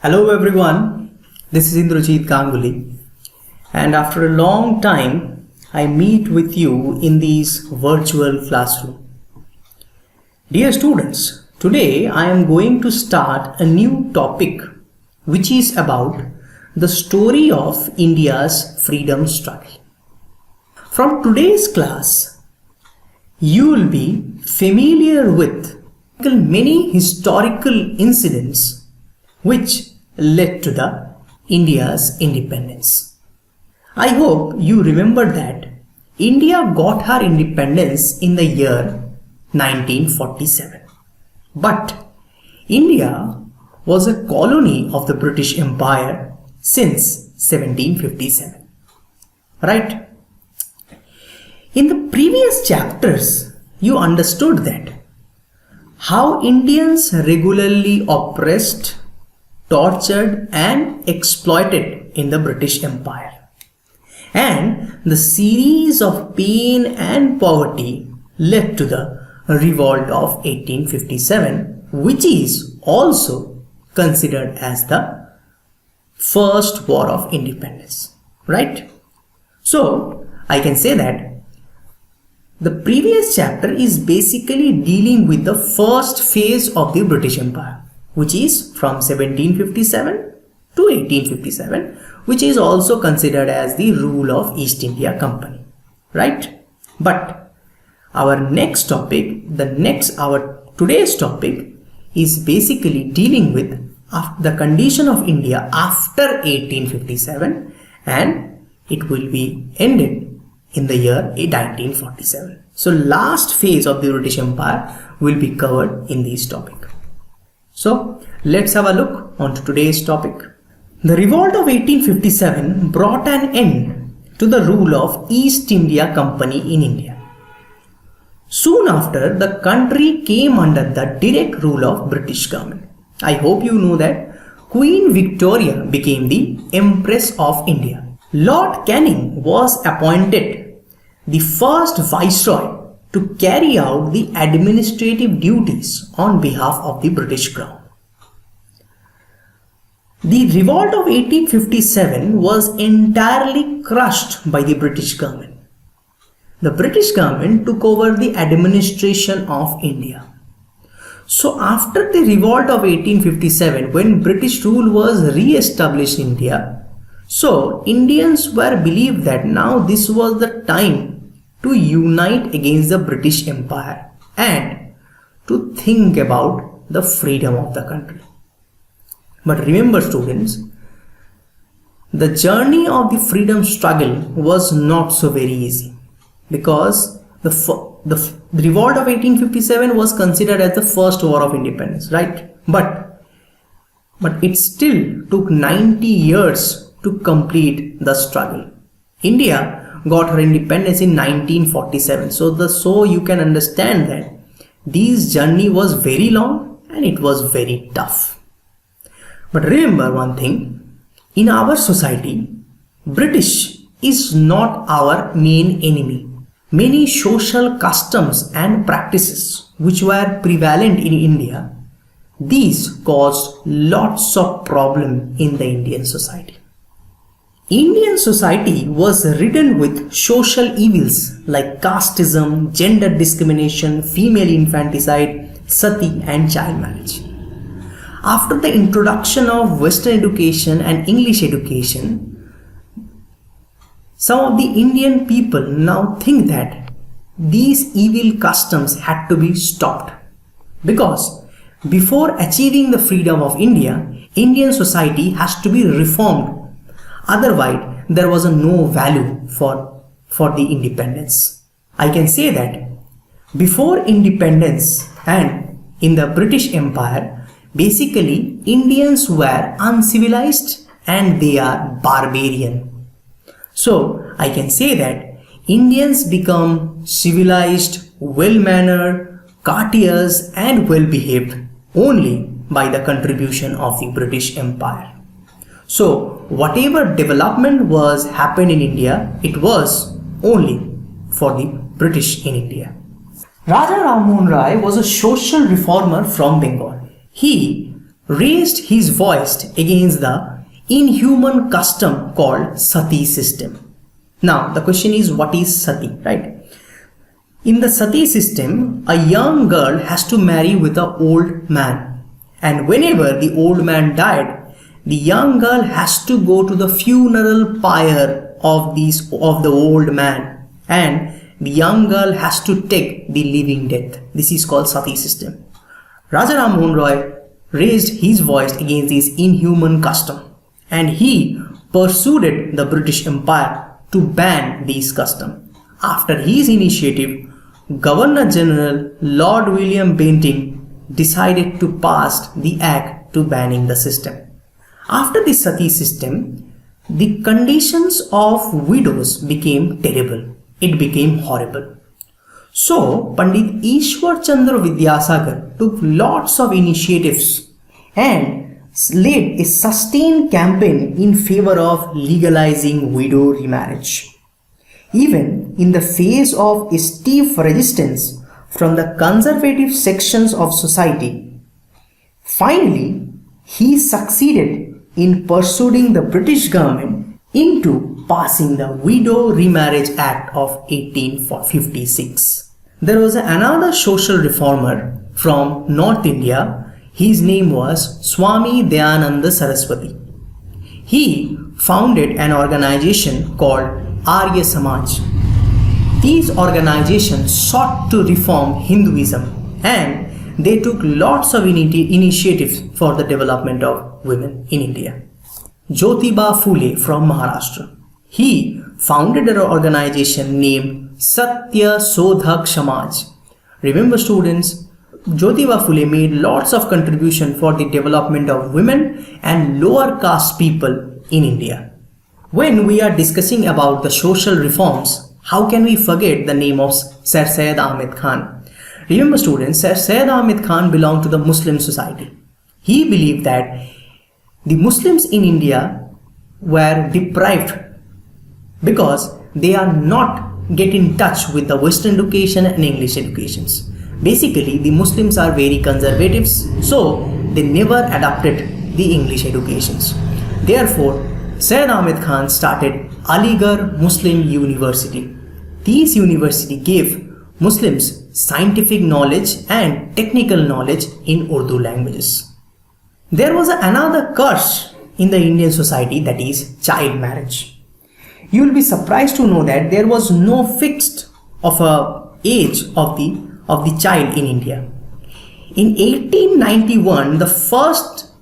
Hello everyone, this is Indrajit Ganguly, and after a long time I meet with you in this virtual classroom. Dear students, today I am going to start a new topic which is about the story of India's freedom struggle. From today's class, you will be familiar with many historical incidents which led to the India's independence. I hope you remember that India got her independence in the year 1947. But India was a colony of the British Empire since 1757. Right? In the previous chapters, you understood that how Indians regularly oppressed, tortured and exploited in the British Empire, and the series of pain and poverty led to the Revolt of 1857, which is also considered as the first war of independence, right? So I can say that the previous chapter is basically dealing with the first phase of the British Empire, which is from 1757 to 1857, which is also considered as the rule of East India Company, right? But our next topic, today's topic is basically dealing with the condition of India after 1857, and it will be ended in the year 1947. So last phase of the British Empire will be covered in this topic. So let's have a look on to today's topic. The Revolt of 1857 brought an end to the rule of East India Company in India. Soon after, the country came under the direct rule of British government. I hope you know that Queen Victoria became the Empress of India. Lord Canning was appointed the first Viceroy to carry out the administrative duties on behalf of the British Crown. The Revolt of 1857 was entirely crushed by the British government. The British government took over the administration of India. So after the Revolt of 1857, when British rule was re-established in India, so Indians were believed that now this was the time to unite against the British Empire and to think about the freedom of the country. But remember students, the journey of the freedom struggle was not so very easy, because the Revolt of 1857 was considered as the first war of independence, right? But it still took 90 years to complete the struggle. India got her independence in 1947. So you can understand that this journey was very long and it was very tough. But remember one thing, in our society, British is not our main enemy. Many social customs and practices which were prevalent in India, these caused lots of problem in the Indian society. Indian society was ridden with social evils like casteism, gender discrimination, female infanticide, sati and child marriage. After the introduction of Western education and English education, some of the Indian people now think that these evil customs had to be stopped, because before achieving the freedom of India, Indian society has to be reformed. Otherwise, there was no value for the independence. I can say that before independence and in the British Empire, basically Indians were uncivilized and they are barbarian. So I can say that Indians become civilized, well-mannered, courteous and well-behaved only by the contribution of the British Empire. So whatever development was happened in India, it was only for the British in India. Raja Ram Mohan Rai was a social reformer from Bengal. He raised his voice against the inhuman custom called sati system. Now the question is, what is sati, right? In the sati system, a young girl has to marry with an old man, and whenever the old man died, the young girl has to go to the funeral pyre of the old man, and the young girl has to take the living death. This is called sati system. Raja Ram Mohan Roy raised his voice against this inhuman custom, and he persuaded the British Empire to ban these customs. After his initiative, Governor General Lord William Bentinck decided to pass the act to banning the system. After the sati system, the conditions of widows became terrible. It became horrible. So Pandit Ishwar Chandra Vidyasagar took lots of initiatives and led a sustained campaign in favor of legalizing widow remarriage. Even in the face of a stiff resistance from the conservative sections of society, finally he succeeded in persuading the British government into passing the Widow Remarriage Act of 1856. There was another social reformer from North India. His name was Swami Dayananda Saraswati. He founded an organization called Arya Samaj. These organizations sought to reform Hinduism, and they took lots of initiatives for the development of women in India. Jyotiba Phule from Maharashtra. He founded an organization named Satya Sodhak Samaj. Remember students, Jyotiba Phule made lots of contribution for the development of women and lower caste people in India. When we are discussing about the social reforms, how can we forget the name of Sir Syed Ahmed Khan? Remember students, Sir Syed Ahmed Khan belonged to the Muslim society. He believed that the Muslims in India were deprived because they are not get in touch with the Western education and English educations. Basically, the Muslims are very conservatives, so they never adopted the English educations. Therefore, Syed Ahmed Khan started Aligarh Muslim University. This university gave Muslims scientific knowledge and technical knowledge in Urdu languages. There was another curse in the Indian society, that is child marriage. You will be surprised to know that there was no fixed of a age of the child in India. In 1891, the first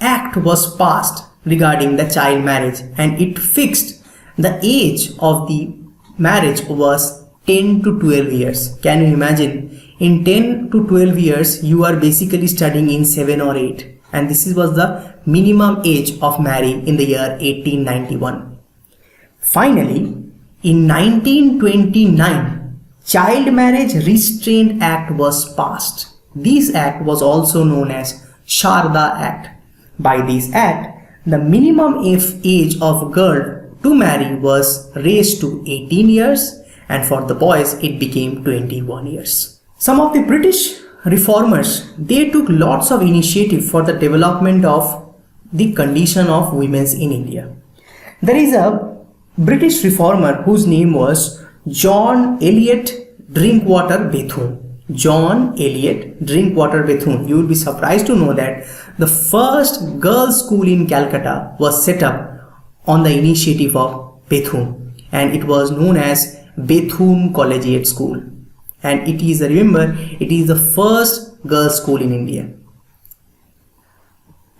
act was passed regarding the child marriage, and it fixed the age of the marriage was 10 to 12 years. Can you imagine? In 10 to 12 years, you are basically studying in 7 or 8, and this was the minimum age of marriage in the year 1891. Finally, in 1929, Child Marriage Restraint Act was passed. This act was also known as Sharda Act. By this act, the minimum age of girl to marry was raised to 18 years, and for the boys it became 21 years. Some of the British reformers, they took lots of initiative for the development of the condition of women in India. There is a British reformer whose name was John Eliot Drinkwater Bethune. John Eliot Drinkwater Bethune. You will be surprised to know that the first girls' school in Calcutta was set up on the initiative of Bethune, and it was known as Bethune Collegiate School. And it is, remember, it is the first girls' school in India.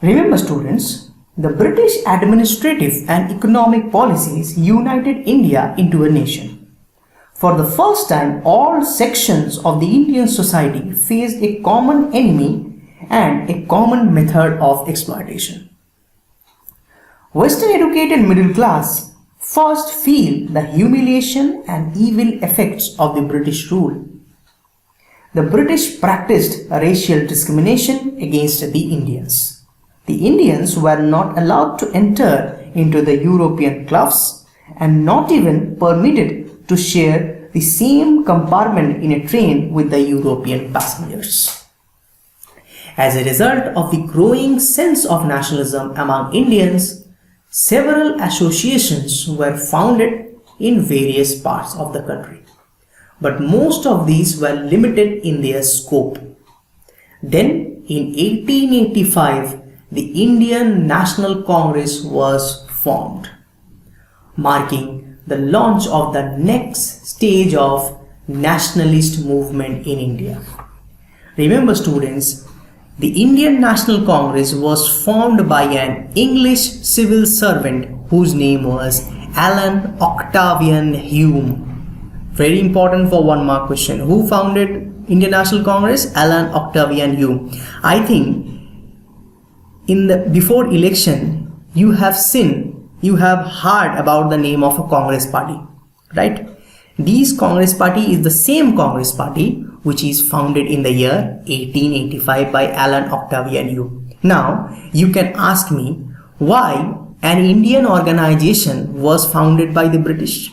Remember students, the British administrative and economic policies united India into a nation. For the first time, all sections of the Indian society faced a common enemy and a common method of exploitation. Western educated middle class first feel the humiliation and evil effects of the British rule. The British practiced racial discrimination against the Indians. The Indians were not allowed to enter into the European clubs and not even permitted to share the same compartment in a train with the European passengers. As a result of the growing sense of nationalism among Indians, several associations were founded in various parts of the country, but most of these were limited in their scope. Then, in 1885, the Indian National Congress was formed, marking the launch of the next stage of nationalist movement in India. Remember students, the Indian National Congress was formed by an English civil servant whose name was Alan Octavian Hume. Very important for 1 mark question. Who founded Indian National Congress? Alan Octavian Hume. I think before election you have heard about the name of a Congress party, right? This Congress party is the same Congress party which is founded in the year 1885 by Alan Octavian Hume. Now you can ask me why an Indian organization was founded by the British.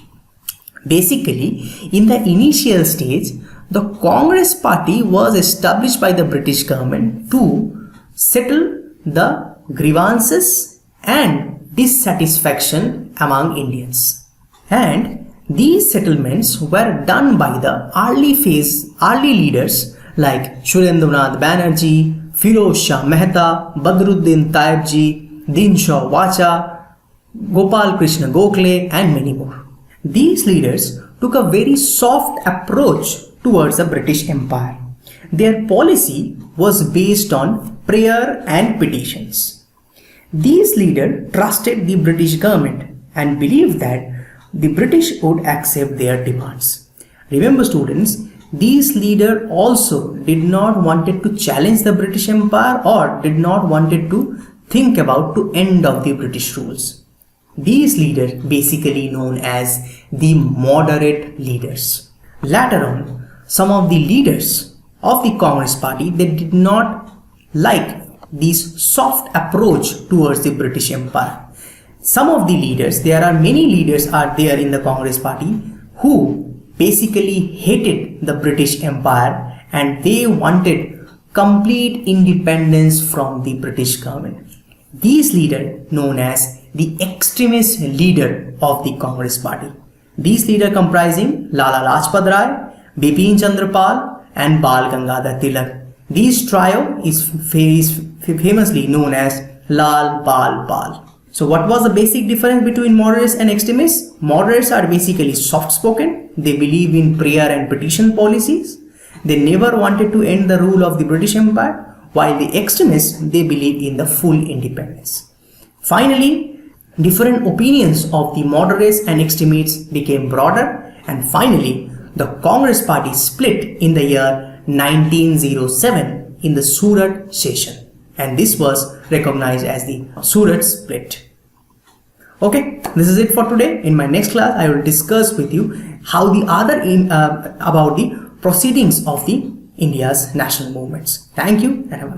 Basically, in the initial stage, the Congress party was established by the British government to settle the grievances and dissatisfaction among Indians. And these settlements were done by the early leaders like Surendranath Banerjee, Firoz Shah Mehta, Badruddin Taibji, Dinshaw Wacha, Gopal Krishna Gokhale, and many more. These leaders took a very soft approach towards the British Empire. Their policy was based on prayer and petitions. These leaders trusted the British government and believed that the British would accept their demands. Remember students, these leaders also did not wanted to challenge the British Empire or did not wanted to think about the end of the British rules. These leaders basically known as the moderate leaders. Later on, some of the leaders of the Congress party, they did not like this soft approach towards the British Empire. Some of the leaders, there are many leaders are there in the Congress party who basically hated the British Empire and they wanted complete independence from the British government. These leaders known as the extremist leader of the Congress party. These leaders comprising Lala Lajpat Rai, Bipin Chandra Pal and Bal Gangadhar Tilak. This trio is famously known as Lal Bal Pal. So what was the basic difference between moderates and extremists? Moderates are basically soft-spoken. They believe in prayer and petition policies. They never wanted to end the rule of the British Empire. While the extremists, they believe in the full independence. Finally, different opinions of the moderates and extremists became broader, and finally, the Congress party split in the year 1907 in the Surat session, and this was recognized as the Surat split. Okay, this is it for today. In my next class, I will discuss with you how the about the proceedings of the India's national movements. Thank you and have a nice day.